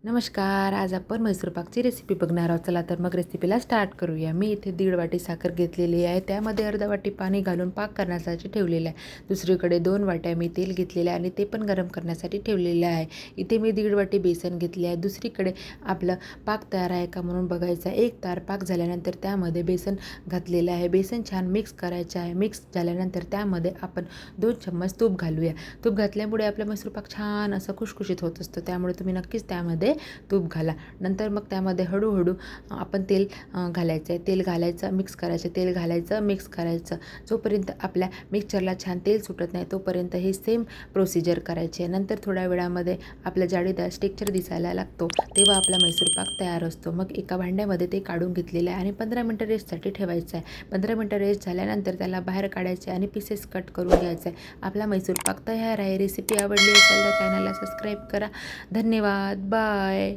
नमस्कार. आज आपण म्हैसूर पाकची रेसिपी बघणार आहोत. चला तर मग रेसिपीला स्टार्ट करूया. मी इथे 1.5 वाटी साखर घेतलेली आहे. त्यामध्ये अर्धा वाटी पाणी घालून पाक करण्यासाठी ठेवलेलं आहे. दुसरीकडे 2 वाट्या मी तेल घेतलेलं आहे आणि ते पण गरम करण्यासाठी ठेवलेलं आहे. इथे मी 1.5 वाटी बेसन घेतले आहे. दुसरीकडे आपलं पाक तयार आहे का म्हणून बघायचं आहे. एक तार पाक झाल्यानंतर त्यामध्ये बेसन घातलेलं आहे. बेसन छान मिक्स करायचं आहे. मिक्स झाल्यानंतर त्यामध्ये आपण 2 चम्मच तूप घालूया. तूप घातल्यामुळे आपला म्हैसूर पाक छान असं खुशखुशीत होत असतो. त्यामुळे तुम्ही नक्कीच त्यामध्ये तूप घाला. नंतर मग त्यामध्ये हळूहळू आपण तेल घालायचं आहे. तेल घालायचं, मिक्स करायचं, तेल घालायचं, मिक्स करायचं. जोपर्यंत आपल्या मिक्सचरला छान तेल सुटत नाही तोपर्यंत ही सेम प्रोसिजर करायची आहे. नंतर थोड्या वेळामध्ये आपल्या जाळीदार टेक्स्चर दिसायला लागतो तेव्हा आपला म्हैसूर पाक तयार असतो. मग एका भांड्यामध्ये ते काढून घेतलेलं आहे आणि 15 मिनटं रेस्टसाठी ठेवायचं आहे. 15 मिनटं रेस्ट झाल्यानंतर त्याला बाहेर काढायचे आणि पीसेस कट करून घ्यायचं आहे. आपला म्हैसूर पाक तयार आहे. रेसिपी आवडली असेल तर चॅनलला सबस्क्राईब करा. धन्यवाद. बाय.